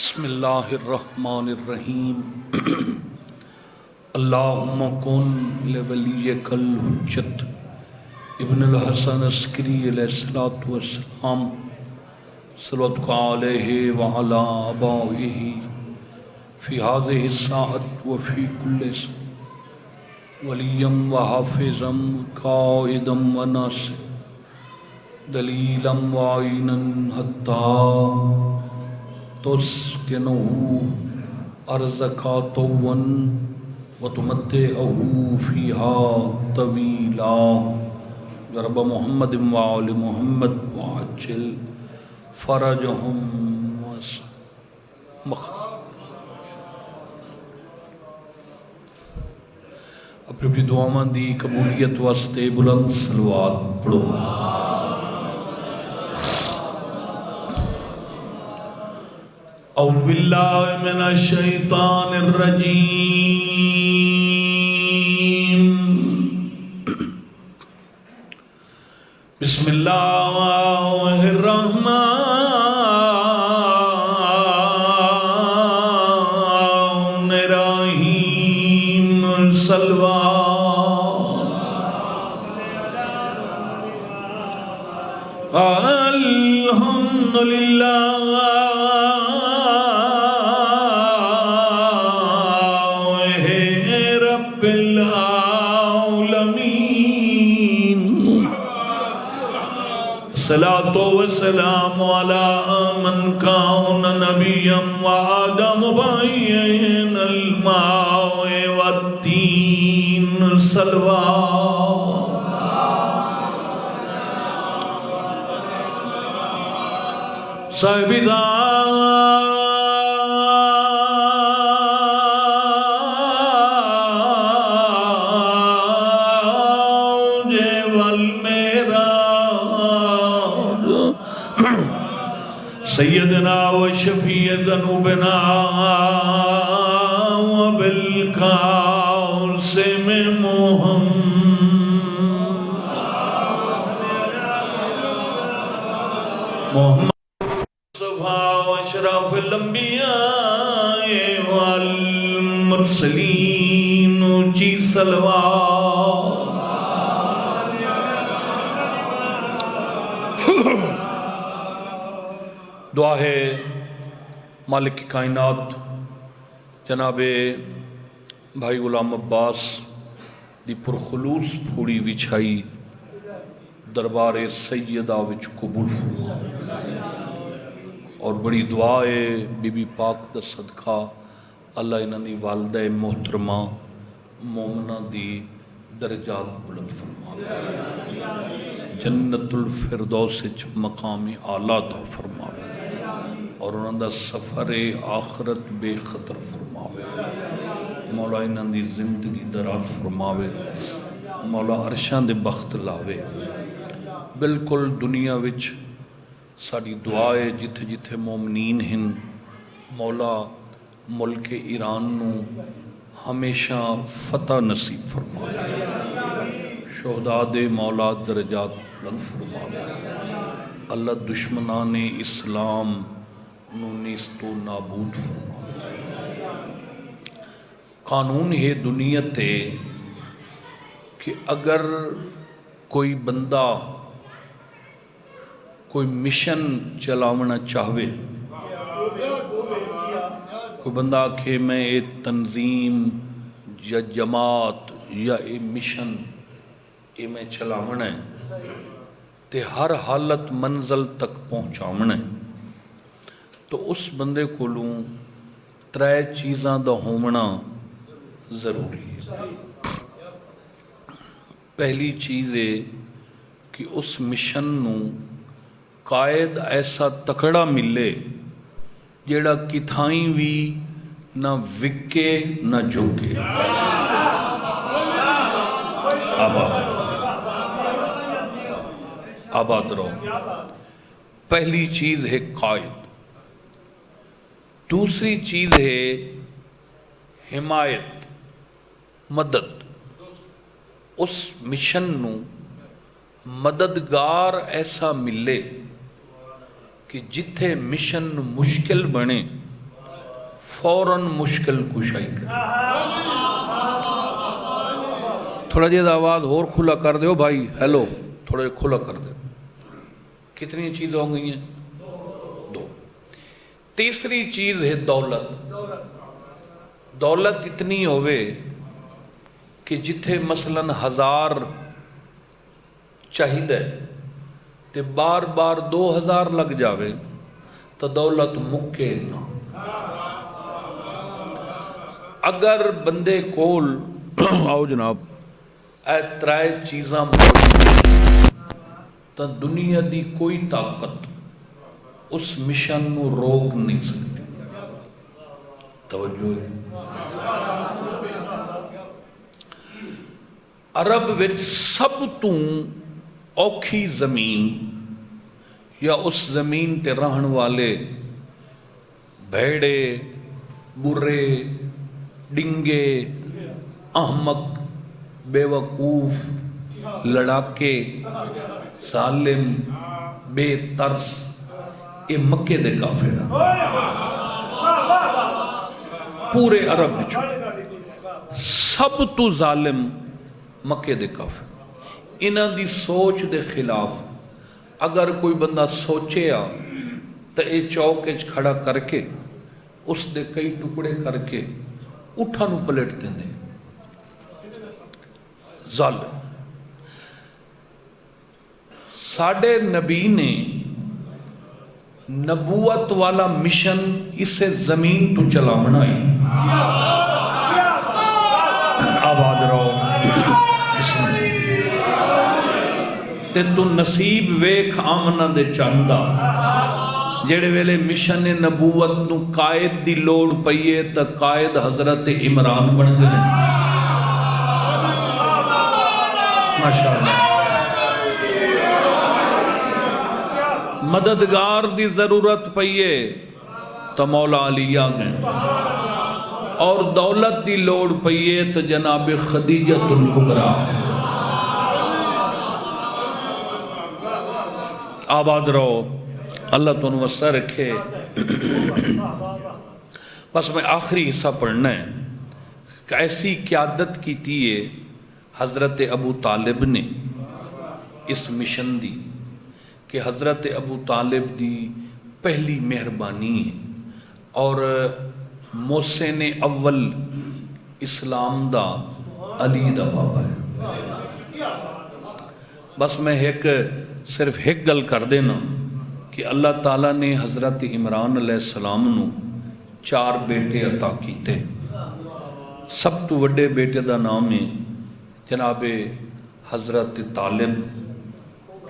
بسم اللہ الرحمن الرحیم اللہم کن لولیک الحجت ابن الحسن عسکری علیہ السلام صلوات علیہ وعلا آبائہ فی هذه الساعة وفی کل ولیم وحافظا قائدا وناصرا دلیلا وعینا حتی تسکنه ارضک طوا وتمتعه فیها طویلا یا رب محمد وآل محمد وعجل فرجهم اپنی دعاواں دی قبولیت واسطے بلند صلوات پڑھو۔ اعوذ باللہ من الشیطان الرجیم بسم اللہ الرحمن الرحیم الحمدللہ الصلاة والسلام على من كان نبيا وآدم بين الماء والتين صلوات صاحب سیدنا و شفیع ذنوبنا و بالقاسم محمد مصطفیٰ و اشراف الانبیاء والمرسلین اونچی صلوات دعا ہے مالک کائنات جناب بھائی غلام عباس دی پرخلوص پھوڑی وچھائی دربار سیدہ وچ قبول فرما اور بڑی دعا ہے بی بی پاک دا صدقہ اللہ انہاں دی والدہ محترمہ مومنہ دی درجات بلند فرما جنت الفردوس مقام اعلیٰ عطا فرما اور انہوں دا سفر آخرت بے خطر فرماوے مولا انہوں دی زندگی دراز فرماوے مولا عرشاں دے بخت لاوے بالکل دنیا وچ ساڑی دعائے جتھے جتھے مومنین ہن مولا ملک ایران نو ہمیشہ فتح نصیب فرماوے شہداء دے مولا درجات بلند فرماوے اللہ دشمنان اسلام نیست و نابود فرما قانون ہے دنیا تے کہ اگر کوئی بندہ کوئی مشن چلاونا چاہوے کوئی بندہ کہ میں ایک تنظیم یا جماعت یا ایک مشن میں چلاونا ہے تے ہر حالت منزل تک پہنچاونا ہے تو اس بندے کو لوں ترے چیزاں دا ہومنا ضروری ہے۔ پہلی چیز ہے کہ اس مشن نو قائد ایسا تکڑا ملے جیڑا کتھائیں بھی نہ وکے نہ جھکے آباد رہو۔ پہلی چیز ہے قائد، دوسری چیز ہے حمایت مدد، اس مشن نو مددگار ایسا ملے کہ جتھے مشن مشکل بنے فوراً مشکل کشائی کرے. تھوڑا جہاں آواز اور کھلا کر دو بھائی, ہیلو, تھوڑا جہاں کھلا کر دو. کتنی چیز ہو گئی ہیں؟ 2. تیسری چیز ہے دولت. دولت اتنی ہوئے کہ جتھے مثلاً 1000 چاہیدہ تے بار بار 2000 لگ جاوے تو دولت مکے نہ. اگر بندے کول آؤ جناب اے 3 چیزاں موجود تو دنیا دی کوئی طاقت اس مشن نو روک نہیں سکتی. توجہ ہے. عرب وچ سب تو اوکھی زمین یا اس زمین تے رہن والے بھیڑے, برے, ڈنگے, احمق, بے وقوف, لڑاکے, ظالم, بے ترس, یہ مکے دے کافر ہیں. پورے عرب بچوں سب تو ظالم مکے دے کافر. انہاں دی سوچ دے خلاف اگر کوئی بندہ سوچے آ تو اے چوکے کھڑا کر کے اس دے کئی ٹکڑے کر کے اٹھا نو پلٹ دیں دے. ظالم. ساڑھے نبی نے نبوت والا مشن اسے زمین تو چلا بنائی. آباد رہو تے تو نصیب ویکھ آمنہ دے چاندہ جڑے ویلے مشن نبوت نو قائد دی لوڑ پئیے تا قائد حضرت عمران بن گئے. ماشاءاللہ. مددگار دی ضرورت پئیے تو مولا علی آ گئے, اور دولت دی لوڑ پئیے تو جناب خدیجۃ الکبریٰ. آباد رہو, اللہ تو وسع رکھے. بس میں آخری حصہ پڑھنا ہے کہ ایسی قیادت کی تھی حضرت ابو طالب نے اس مشن دی کہ حضرت ابو طالب دی پہلی مہربانی ہے اور محسن اول اسلام دا علی دا بابا ہے. بس میں صرف ایک گل کر دینا کہ اللہ تعالیٰ نے حضرت عمران علیہ السلام نو 4 بیٹے عطا کیتے. سب تو وڈے بیٹے دا نام ہے جناب حضرت طالب,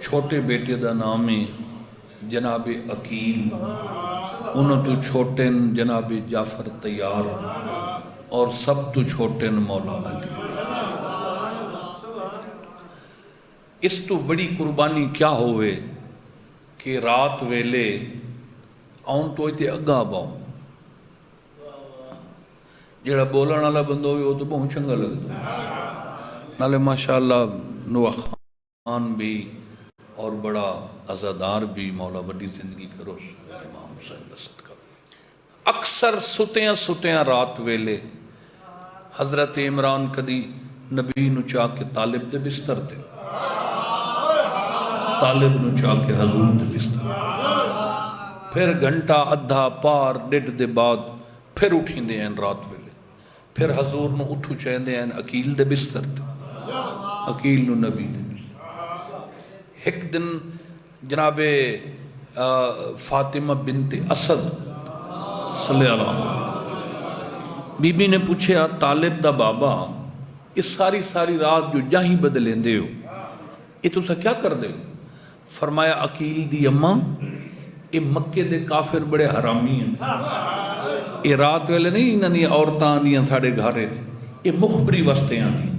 چھوٹے بیٹے دا نام ہے جناب عقیل, انہوں تو چھوٹے جناب جعفر طیار, اور سب تو چھوٹے مولا علی. اس تو بڑی قربانی کیا ہوئے کہ رات ویلے آن تو ایتے اگا باؤ, جڑا بولن والا بندہ ہوئے وہ تو بہت چنگا لگتا. نالے ماشاءاللہ نوح خان بھی اور بڑا عزادار بھی, مولا وڈی زندگی کرو امام حسین دا صدقہ. اکثر ستیاں رات ویلے حضرت عمران کدی نبی نو چاہ کے طالب دے بستر تے, طالب نو چاہ کے حضور دے بستر, پھر گھنٹہ ادھا پار ڈیڑھ دے بعد پھر اٹھیں دے ہیں رات ویلے, پھر حضور نو اٹھو چاہیں دے ہیں عقیل دے بستر تے, عقیل نو نبی دے بستر. ایک دن جناب فاطمہ بنت اسد صلی اللہ علیہ وسلم بی بی نے پوچھے طالب دا بابا اس ساری رات جو جاہیں بدلیں دے ہو یہ تو سا کیا کر دے ہو؟ فرمایا عقیل دی اماں یہ مکے دے کافر بڑے حرامی ہیں, یہ رات ویلے نہیں انہاں دی عورتاں آندیاں ساڑے گھارے, یہ مخبری واسطے آندی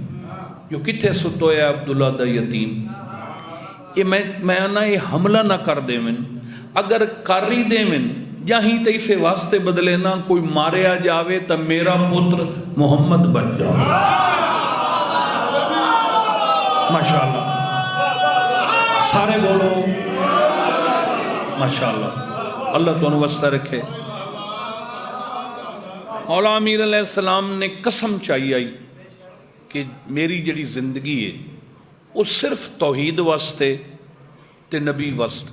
جو کتھے ستو ہے عبداللہ دا یتیم. یہ میں آنا یہ حملہ نہ کر دے من, اگر کر ہی دے من یہیں تے اسے واسطے بدلے نہ کوئی ماریا جاوے تا میرا پتر محمد بن جاوے. ماشاءاللہ سارے بولو ماشاءاللہ, اللہ تو وسع رکھے. مولا امیر علیہ السلام نے قسم چاہی آئی کہ میری جڑی زندگی ہے وہ صرف توحید واسطے تے نبی واسطے،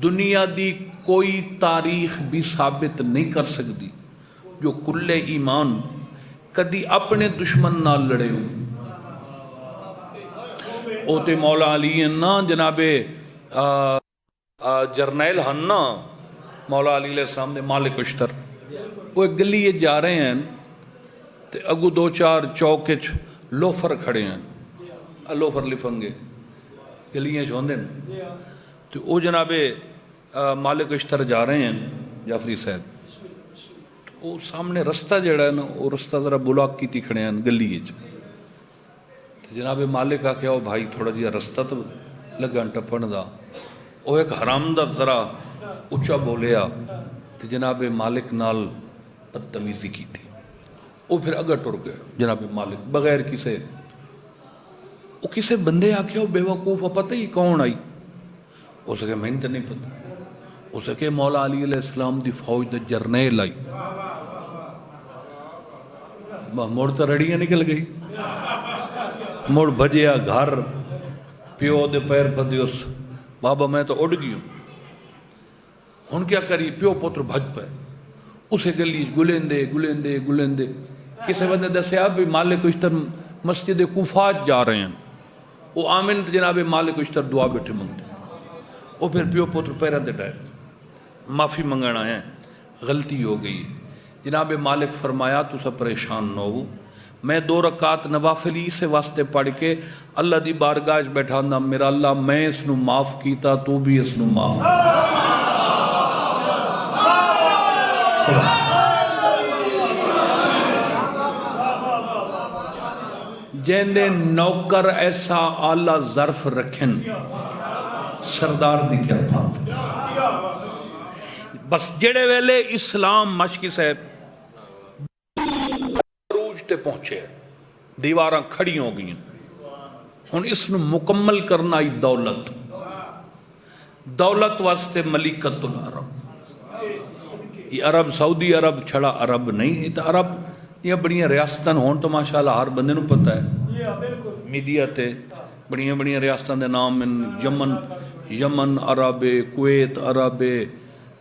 دنیا دی کوئی تاریخ بھی ثابت نہیں کر سکتی جو کل ایمان کدی اپنے دشمن نال لڑے ہو۔ او تے مولا علی ہیں نا، جناب جرنیل ہن نا مولا علی علیہ السلام دے مالک اشتر، وہ ایک گلی یہ جا رہے ہیں تے اگو دو چار چوکچ لوفر کھڑے ہیں، لوفر لفنگے گلیاں چھوندے ہیں، تو وہ جناب مالک اشتر جا رہے ہیں جعفری صاحب، تو وہ سامنے رستہ جڑا ہے نا وہ رستہ ذرا بلاک کی تھی کھڑے ہیں گلی تو جناب مالک آکھیا او بھائی تھوڑا جہا رستہ تو لگا ٹپن دا، وہ ایک حرام دا ذرا اچھا بولیا تو جناب مالک نال بدتمیزی کی تھی، وہ پھر اگر ٹر گئے جناب مالک بغیر کسے بندے آکھیا وہ بے وقوف پتہ ہی کون آئی، اس کے میں تو نہیں پتہ، اس کے مولا علی علیہ السلام دی فوج دا جرنیل آئی، مڑ تو رڑیاں نکل گئی، مڑ بھجیا گھر، پیو دے پیر پھدے اس بابا میں تو اڑ گئی ہوں کیا کری، پیو پتر بھج پے اسے گلی گلیندے کسی بندے دسیا بھی مالک اشتر مسجد کوفات جا رہے ہیں، وہ آمن جناب مالک اشتر دعا بیٹھے منگتے، وہ پھر پیو پتر پیروں تے ڈائے معافی منگنا ہے، غلطی ہو گئی، جناب مالک فرمایا تو سب پریشان نہ ہو، میں 2 رکعت نوافلی اسے واسطے پڑھ کے اللہ دی بارگاہ بیٹھا دا، میرا اللہ میں اس نو معاف کیتا تو بھی اس نو معاف جیندے نوکر ایسا آلہ ظرف رکھن سردار دی کیا بات، بس جڑے ویلے اسلام مشکی صاحب عروج تے پہنچے دیواراں کھڑی ہو گئی ہن اس نو مکمل کرنا ہی دولت واسطے ملکت العرب، یہ عرب سعودی عرب چھڑا عرب نہیں، یہ تو عرب یہ بڑیاں ریاستاں ہون تو ماشاءاللہ ہر بندے نو پتہ ہے، میڈیا تے بڑیاں ریاستاں دے نام، یمن عرب، کویت عرب،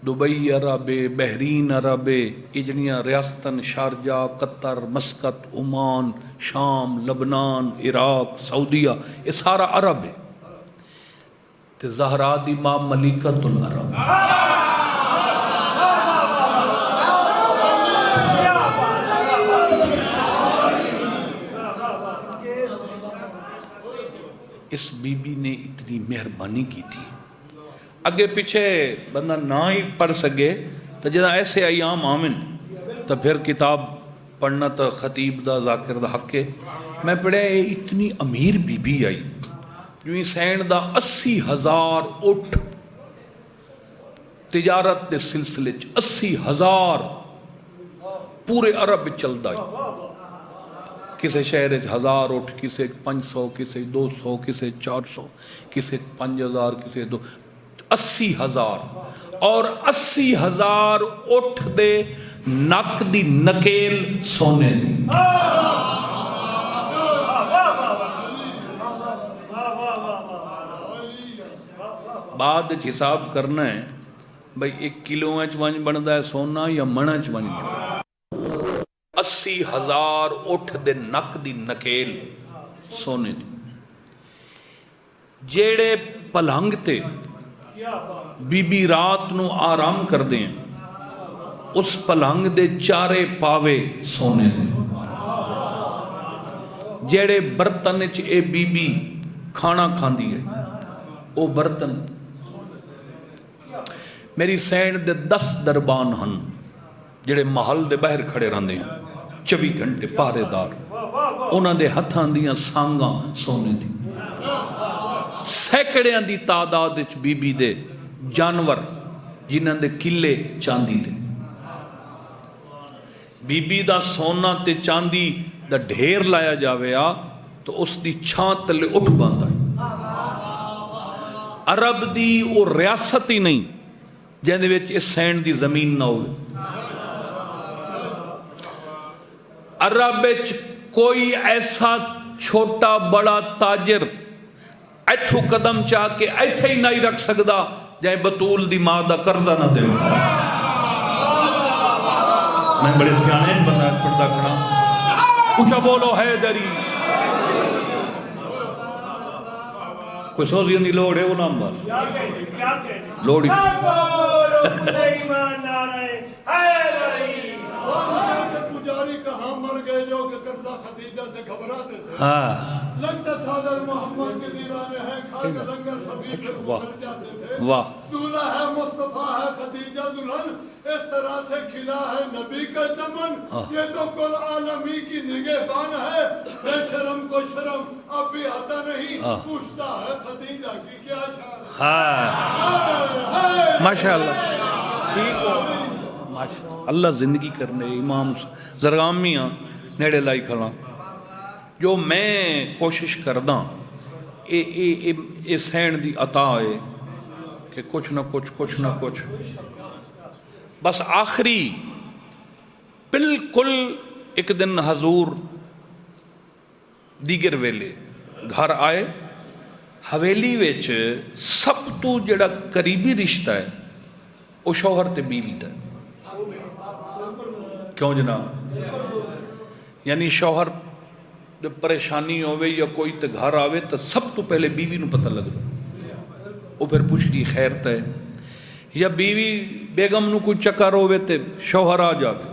دبئی عرب، بحرین عرب، یہ جڑیاں ریاستاں شارجہ، قطر، مسقط، عمان، شام، لبنان، عراق، سعودیہ، یہ سارا عرب ہے، تے زہرا دی ماں ملکت العرب، اس بی بی نے اتنی مہربانی کی تھی، اگے پیچھے بندہ نہ ہی پڑھ سکے تو جدا ایسے ایام آمن تو پھر کتاب پڑھنا تو خطیب دا ذاکر دا حق ہے، میں پڑھے اتنی امیر بی بی آئی جو ہی سین دا 80,000 اٹھ تجارت دے سلسلے 80,000 پورے عرب چل دا کسے شہر 1000 اٹھ، کسے 500، کسے 200، کسے 400، کسے 5000، کسے 80,000 اور 80,000 اٹھ دے نک دی نکیل سونے دی، بعد حساب کرنا ہے بھئی 1 کلو ایچ ونج بندہ ہے سونا یا منہ ایچ ونج بندہ ہے، 80,000 اٹھ دے نک دی نکیل سونے دی، جیڑے پلنگ تے بی بی رات نو آرام کر دیں اس پلنگ دے 4 پاوے سونے دے، جیڑے برتن اچ اے بی بی کھانا کھاندی ہے او برتن، میری سینڈ دے 10 دربان ہن جڑے محل دے باہر کھڑے رہندے ہیں 24 گھنٹے پہرے دار، انہاں دے ہتھاں دیاں سانگاں سونے دی، سینکڑیاں دی تعداد وچ بی بی دے جانور جنہاں دے کلے چاندی دے، بی بی دا سونا تے چاندی دا ڈھیر لایا جاوے آ تو اس دی چھان تلے اٹھ باندا ہے، عرب دی وہ ریاست ہی نہیں جہاں دے وچ اس سینڈ دی زمین نہ ہوئے، عرب وچ کوئی ایسا چھوٹا بڑا تاجر ایتھو قدم چاہ کے ایتھے ہی نہیں رکھ سکدا جائے بطول دی ماں دا قرضہ نہ دے. میں بڑے سیانے بندہ پڑھتا کھڑا اونچا بولو حیدری. کوئی سوزی نہیں لوڑ ہے وہ نام بس لوڑی پجاری کہاں مر گئے جو کہ قرضہ خدیجہ سے گھبراتے تھے. لنگر تھادر محمد کے دیوانے ہیں کھا کے لنگر سبھی پھر مکر جاتے تھے. دولہ ہے مصطفیٰ ہے خدیجہ دلہن اس طرح سے کھلا ہے نبی کا چمن. یہ تو کل عالمی کی نگہبان ہے. بے شرم کو شرم اب بھی آتا نہیں پوچھتا ہے خدیجہ کی کیا شان ہے. ماشاءاللہ ٹھیک ہو اللہ زندگی کرنے. امام زرغامیاں نیڑے لائی کھڑا جو میں کوشش کردہ اے سین دی عطا ہے کہ کچھ نہ کچھ بس آخری بالکل ایک دن حضور دیگر ویلے گھر آئے. حویلی ویچ سب تو جڑا قریبی رشتہ ہے وہ شوہر تے بیوی دا ہے. کیوں جناب؟ یعنی شوہر جب پریشانی ہوئے یا کوئی تے گھر آوے تو سب تو پہلے بیوی نو پتہ لگ رہا وہ پھر پوچھ دی خیر تے یا بیوی بیگم نو کوئی چکر ہوئے تے شوہر آ جاوے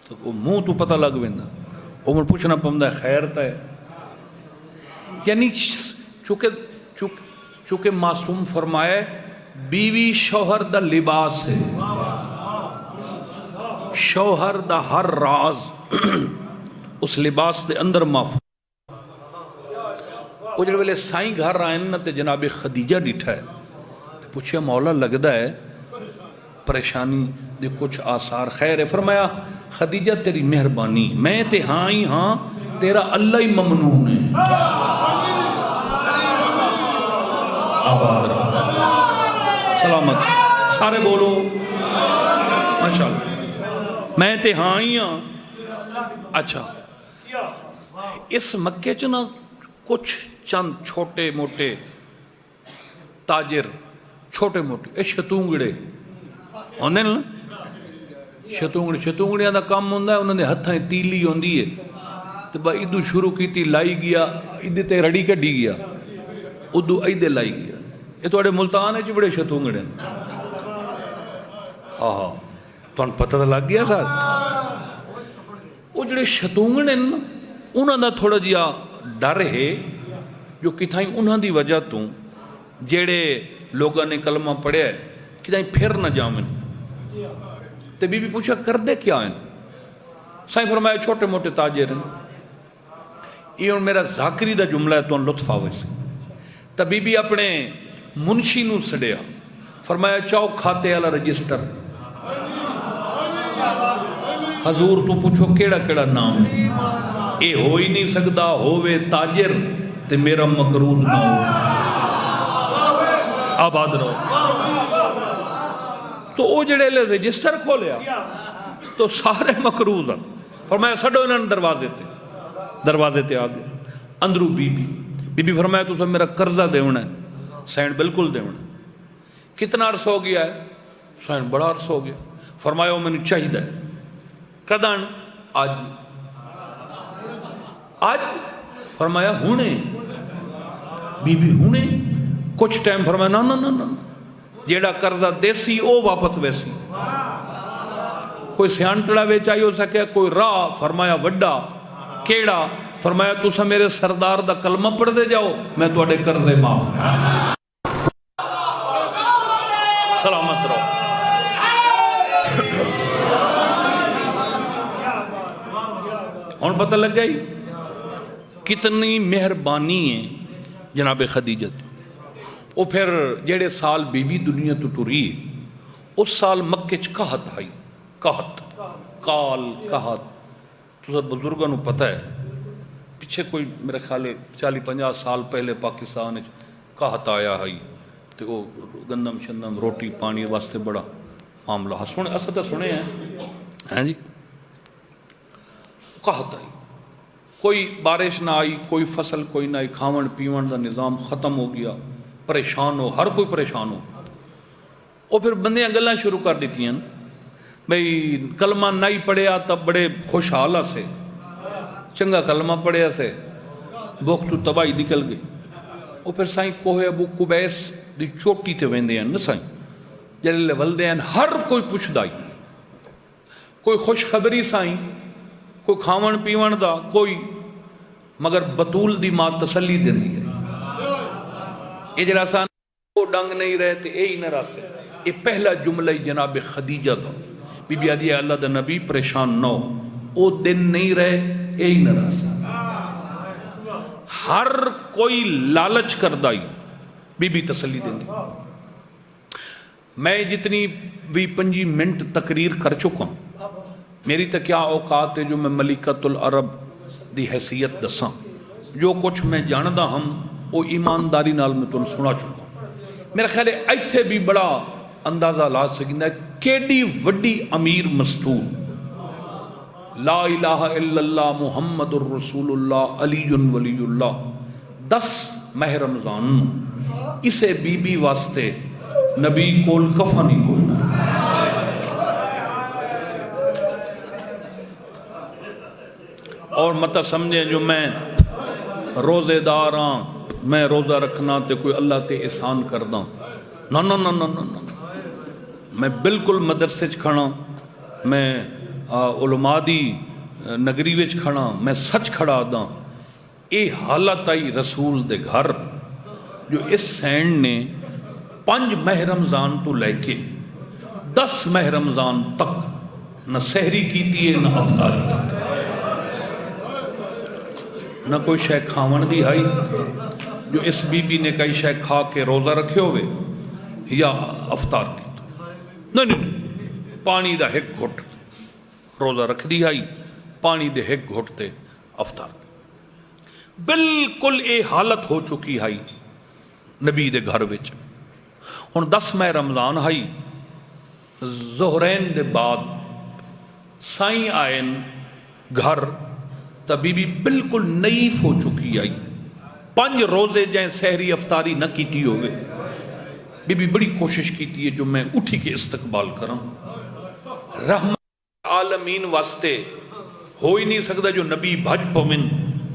تو وہ منہ تو پتہ لگ ویندا وہ مر پوچھنا پوندا خیر تے. یعنی چونکہ معصوم فرمائے بیوی شوہر دا لباس ہے. شوہر دا ہر راز اس لباس دے اندر محفوظ. وہ جڑے ویلے سائیں گھر آئے نا تے جناب خدیجہ ڈٹھا ہے تے پوچھیا مولا لگدا ہے پریشانی دے کچھ آثار خیر ہے. فرمایا خدیجہ تیری مہربانی میں تے ہاں ہی ہاں تیرا اللہ ہی ممنون ہے. آباد رہو سلامت سارے بولو ماشاءاللہ میں تے ہاں ہی ہاں. اچھا اس مکے چ نا کچھ چند چھوٹے موٹے تاجر چھوٹے موٹے اے شتونگڑے ہوندے نا. شتونگڑیاں دا کام ہوندا ہے انہاں دے ہتھاں تیلی ہوندی ہے تے با ادو شروع کیتی لائی گیا ادے تے رڑی کڈی گیا ادو ایدے لائی گیا. یہ تواڈے ملتان وچ بڑے شتونگڑے ہیں. ہاں تہن پتہ تو لگ گیا ساتھ. وہ جڑے شتونگڑے ہیں انہاں دا تھوڑا جہا ڈر ہے جو کتھائیں انہاں دی وجہ تو جڑے لوگاں نے کلمہ پڑھیا ہے کتھائیں پھر نہ جاویں. تے بی بی پوچھا کر دے کیا ہیں؟ سائیں فرمایا چھوٹے موٹے تاجر ہیں. یہ میرا ذاکری دا جملہ ہے تو لطف آوے سے. تے بی بی اپنے منشی نو سڑیا فرمایا چاو کھاتے والا رجسٹر. حضور تو پوچھو کیڑا کیڑا نام ہے. اے ہو ہی نہیں سکدا ہووے تاجر تے میرا مقروض نہ ہو. آباد رہو. تو او جڑے لے رجسٹر کھولیا تو سارے مقروض ہیں. فرمایا سڈو انہوں دروازے تے آ گئے. اندرو بی بی فرمایا تو سب میرا قرضہ دیونا ہے. سین بالکل دیونا ہے. کتنا عرص ہو گیا ہے؟ سین بڑا عرص ہو گیا. فرمایا وہ میں نے چاہیدہ ہے. کدان؟ آج. فرمایا ہونے. بی بی ہونے کچھ ٹائم. فرمایا نا نا نا نا جیڑا قرضہ دیسی او واپس ویسی. کوئی سیانتڑا ویچ آئی ہو سکے کوئی راہ. فرمایا وڈا کیڑا؟ فرمایا تُسا میرے سردار دا کلمہ پڑھ دے جاؤ میں تو اڈے قرضے معاف. سلامت رہو. اور پتہ لگ گئی کتنی مہربانی ہے جناب خدیجہ. وہ پھر جڑے سال بی بی دنیا تو ٹری اس سال مکے چ قحط آئی. قحط کال قحط تو سب بزرگوں کو پتہ ہے. پیچھے کوئی میرے خیال 40-50 سال پہلے پاکستان قحط آیا ہے تو وہ گندم شندم روٹی پانی واسطے بڑا معاملہ سنے اسد سنے ہیں. ہاں جی قحط آئی، کوئی بارش نہ آئی، کوئی فصل کوئی نہ آئی، کھاون پیون دا نظام ختم ہو گیا، پریشان ہو، ہر کوئی پریشان ہو۔ وہ پھر بندیاں گلاں شروع کر دیتی ہیں بھئی کلمہ نہیں پڑھیا تب بڑے خوشحال سے، چنگا کلمہ پڑھیا سے بخت تو تباہی نکل گئی۔ وہ پھر سائیں کوہ ابو قبیس دی چوٹی تے ویندے ہیں نا سائیں، جلے ولدے ہیں، ہر کوئی پوچھ دائی، کوئی خوشخبری سائیں، کوئی کھاون پیون دا کوئی، مگر بطول دی ماں تسلی دیں دی ہے۔ یہ جڑا سان وہ ڈنگ نہیں رہے تے اے ہی نہ راسے۔ یہ پہلا جملہ جناب خدیجہ دا، بی بی آدھی اللہ دا نبی پریشان نہ ہو، او دن نہیں رہے اے ہی نہ راسے۔ ہر کوئی لالچ کر دائی، بی بی تسلی دیں دی۔ میں جتنی بھی 5 منٹ تقریر کر چکا ہوں، میری تو کیا اوقات ہے جو میں ملکۃ العرب دی حیثیت دساں، جو کچھ میں جاندہ ہم وہ ایمانداری نال میں تم سنا چکا ہوں۔ میرا خیال ہے ایتھے بھی بڑا اندازہ لا سکتا ہے کیڑی وڈی امیر مستور، لا الہ الا اللہ محمد الرسول اللہ علی ولی اللہ، 10 ماہ رمضان اسے بی بی واسطے نبی کول کفن ہی کوئی نہ۔ اور مت سمجھیں جو میں روزے دار ہاں، میں روزہ رکھنا تے کوئی اللہ تے احسان کردہ، نہ نہ نہ نہ نہ، میں بالکل مدرسے چ کھڑا، میں علماء دی نگری وچ کھڑا، میں سچ کھڑا دا۔ اے حالت آئی رسول دے گھر جو اس سینڈ نے 5 ماہ رمضان تو لے کے 10 ماہ رمضان تک نہ سحری کیتی ہے نہ افطاری کیتی ہے، نہ کوئی شے کھاون دی آئی جو اس بی بی نے کئی شے کھا کے روزہ رکھے ہوئے یا افطار کی، نہیں، پانی دا ایک گھٹ روزہ رکھ دی آئی، پانی دے ایک گھٹ تے افطار کی۔ بالکل اے حالت ہو چکی آئی نبی دے گھر وچ۔ ہن 10 ماہ رمضان آئی، ظہرین دے بعد سائیں آئین گھر تا بی بی بالکل نئیف ہو چکی آئی، 5 روزے جائیں سحری افطاری نہ کیتی ہوئے۔ بی بی بڑی کوشش کیتی ہے جو میں اٹھی کے استقبال کروں، رحمت عالمین واسطے ہو ہی نہیں سکتا جو نبی بھج پوین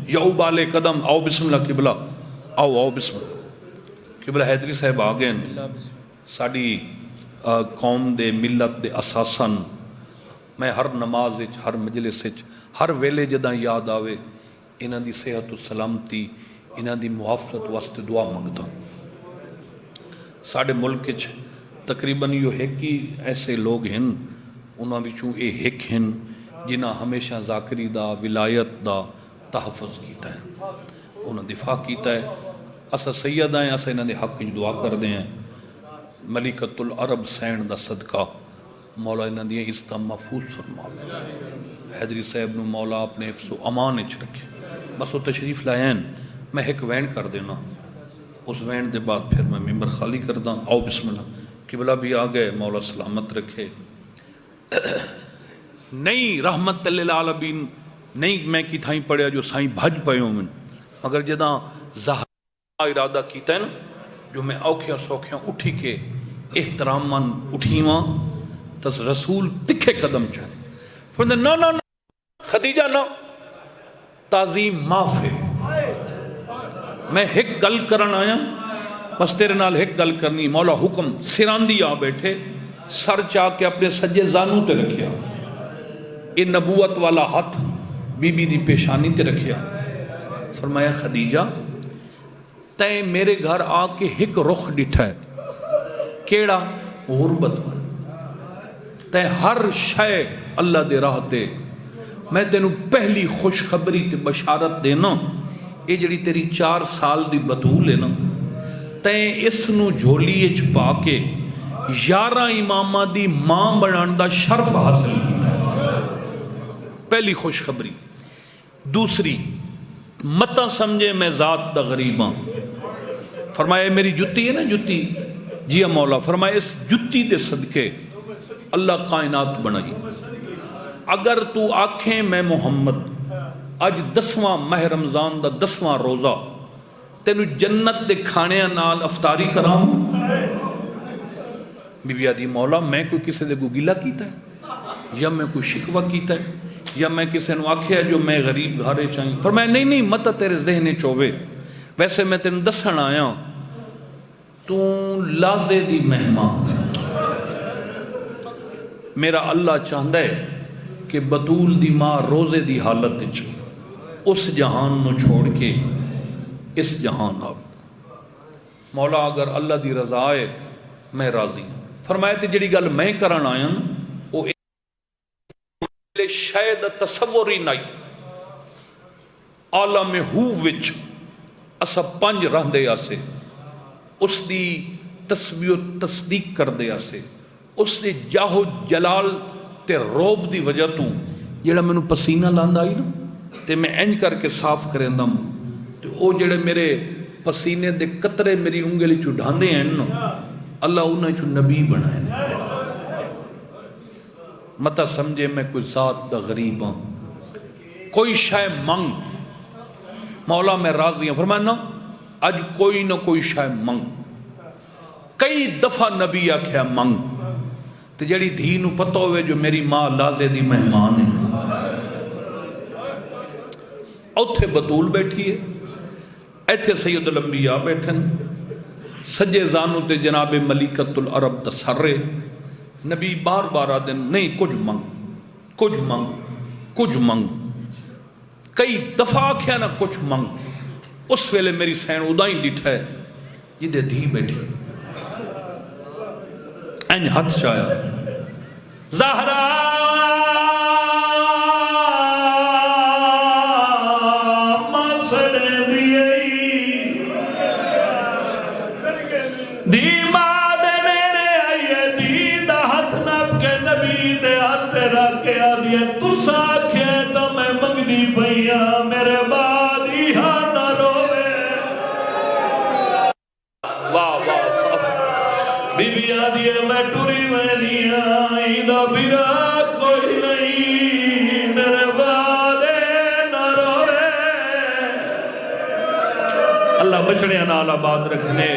یا ابالے قدم، آؤ بسم اللہ قبلہ، آؤ آؤ بسم اللہ قبلہ۔ حیدری صاحب آگئے ساڑی قوم دے ملت دے اساسن، میں ہر نماز وچ، ہر مجلس وچ، ہر ویلے جداں یاد آوے انہاں دی صحت و سلامتی، انہاں دی محافظت واسطے دعا منگتا۔ ساڑھے ملک وچ تقریباً یہ ایک ہی ایسے لوگ ہیں، انہاں وچوں اے ایک ہیں جنہاں ہمیشہ ذاکری دا ولایت دا تحفظ کیتا ہے، انہاں دفاع کیتا ہے۔ اسا سید آئیں، اسا انہاں دے حق وچ دعا کر دیں ہیں، ملکۃ العرب سین دا صدقہ مولا انہاں دی عزت محفوظ فرماوے، حیدری صاحب نو مولا اپنے حفظ و امان وچ رکھے۔ بس وہ تشریف لائے ہیں، میں ایک وین کر دینا، اس وین دے بعد پھر میں ممبر خالی کر دا، آؤ بسم اللہ قبلہ بھی آ گئے، مولا سلامت رکھے۔ نہیں رحمت للعالمین نہیں میں کی تھائیں پڑھیا جو سائیں بھج پئے ہوں من، مگر جداں ظاہر ارادہ کیتا ہے نا جو میں اوکھیا سوکھیا اٹھی کے احترامان اٹھی ماں تس رسول تکھے قدم چاہے فرماتے نہ نہ خدیجہ نہ، تعظیم معاف ہے، میں ایک گل کرن آیا، بس تیرے نال ایک گل کرنی۔ مولا حکم سراندی آ بیٹھے، سر چاہ کے اپنے سجے زانوں تے رکھیا، اے نبوت والا ہاتھ بی بی دی پیشانی تے رکھیا، فرمایا خدیجہ تے میرے گھر آ کے ایک رخ ڈٹھا ہے، کیڑا؟ غربت تے ہر شے اللہ دے راہ تے، میں تینوں پہلی خوشخبری تے بشارت دینا، اے جڑی تیری 4 سال دی بطول ہے نا، تیں اس نو جھولی اچ پا کے 11 امامہ دی ماں بنان دا شرف حاصل کیتا، پہلی خوشخبری۔ دوسری متا سمجھے میں ذات دا غریباں، فرمایا میری جتی ہے نا جتی، جی مولا، فرمایا اس جتی دے صدقے اللہ کائنات بنائی، اگر تو آنکھیں میں محمد اج 10واں ماہ رمضان دا 10واں روزہ تینو جنت دے کھانیاں نال افطاری کراں. بی بی آدھی مولا میں کوئی کسی دے کو گلہ کیتا ہے یا میں کوئی شکوہ کیتا ہے یا میں کسی نے آکھیا جو میں غریب گھارے چاہیں. فرمایا نہیں مت تیرے ذہن چوبے, ویسے میں تینو دسن آیا تو لازے دی مہمان. میرا اللہ چاہتا ہے کہ بطول دی ماں روزے دی حالت اس جہان نو چھوڑ کے اس جہان آ. مولا اگر اللہ دی رضا ہے میں راضی ہوں. فرمایا تے جڑی گل میں کرن آیا وہ شاید تصور ہی نہیں. عالم ہو وچ اسا 5 رہندے آسے اس دی تسبیح و تصدیق کر دے آسے اس دی جاہو جلال تے روب دی وجہ تو جڑا میں پسینہ لاندا آئی نا تے میں انج کر کے صاف کریندا تے او جڑے میرے پسینے دے قطرے میری انگلی چ ڈھاندے ہیں نا اللہ انہاں چ نبی بنائے. متا سمجھے میں کوئی ذات دا غریب ہوں کوئی شے منگ مولا میں راضی ہوں. فرمایا نا اج کوئی نہ کوئی شے منگ. کئی دفعہ نبی آکھیا منگ تے جڑی دھی نو پتہ ہوئے جو میری ماں لازے دی مہمان ہے اوتھے بطول بیٹھی ہے ایتھے سید الانبیاء بیٹھن سجے زانو تے جناب ملکۃ العرب دا سر. نبی بار بار آدن نہیں کچھ منگ. کئی دفعہ آکھیا نا کچھ منگ. اس ویلے میری سین ادا ہی ڈٹھا ہے یہ دے دھی بیٹھی این ہاتھ چایا زہرا میرے بعد نہ روے. واہ واہ بی بی آدھی میں ٹوری میں نہیں آئی دا بیرا کوئی نہیں میرے بعد نہ روے. اللہ بچڑے نال آباد رکھنے.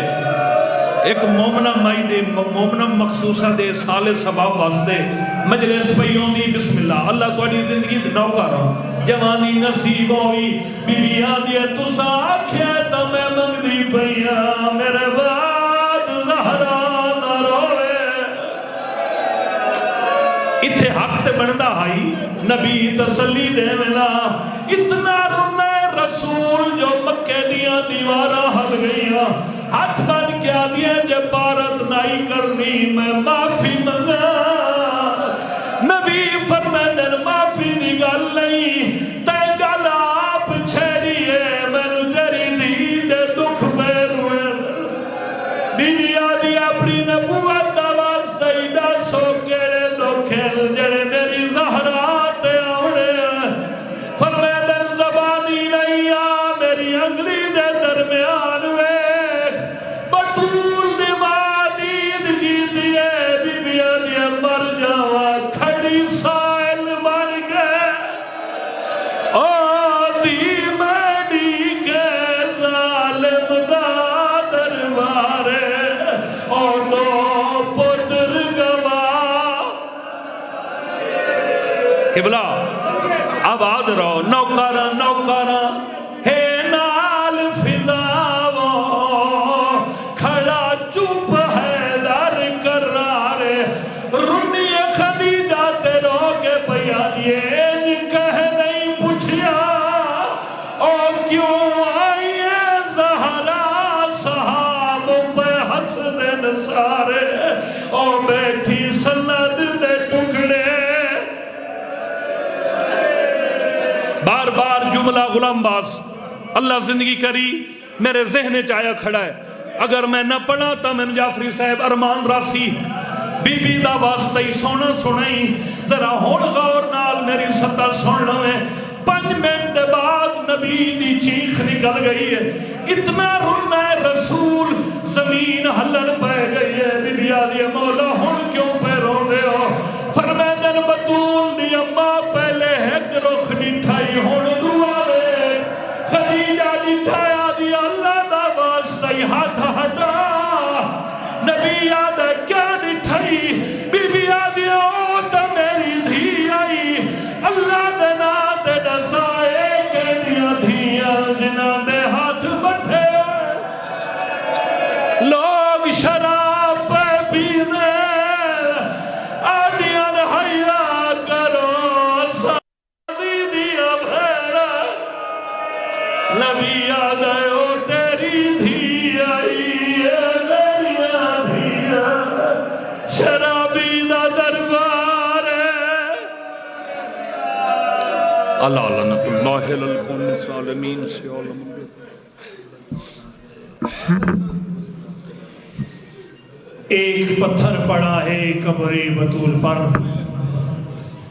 ایک مومنہ مائی دے مومنہ مخصوصہ دے سال سباب واسطے مجلس پیوں دی بسم اللہ. اللہ کو زندگی نوکا رہا جوانی نصیب ہوئی. بی بی آدھی تو ساکھیا تا میں منگدی پیا میرے بعد زہرا نہ روے. اتھے حق تے بندہ آئی نبی تسلی دے ملا. اتنا رونا رسول جو مکہ دیا دیوارہ ہل گئیا ہاتھ بن کیا دیا جے پارت نہیں کرنی میں معافی منگا. نبی فرمائے دن معافی دی گل نہیں تے گل آپ چھیڑیے میں تیری دی دے دکھ پہ روئے. بی بی آدھی اپنی نبوت دا واسطہ دا سو کیڑے دکھیں جڑے میری زہرات آوڑے. فرمائے دن زبانی نہیں آ میری انگلی دے درمیان ہوئے بطول دی مادید کی دیئے. بی بی آدھی مر جاوا کھڑی سائل بن گئے آدھی میڈی کے ظالم دا دربارے اور دو پتر گواہ. قبلہ آباد رہو نوکارا ہے نال فضاو کھڑا چپ ہے در کرارے. رنی خدیجہ تے رو کے پیا دیے کہہ نہیں پوچھیا اور کیوں آئیے زہرا صحاب پہ ہس دن سارے اور بیٹھی سند دے ٹکڑے. بار بار جملہ غلام باز اللہ زندگی کری میرے ذہن چایا کھڑا ہے. اگر میں نہ پڑھا تا میں جعفری صاحب ارمان راسی بی بی دا واسطہ ہی سونا سنائی ذرا ہون غور نال میری سطح سن لوے. 5 منٹ دے بعد نبی دی چیخ نکل گئی ہے. اتنا رونا ہے رسول زمین ہلن پہ گئی ہے. بی بی آدھی مولا ہون کیوں پہ رو دے ہو. فرمائے دن بطول دی اماں پہلے ہے کہ رخ نٹھائی ہون دعا اللہ لعنت اللہ علی القوم الظالمین سے علم ایک پتھر پڑا ہے قبر بطول پر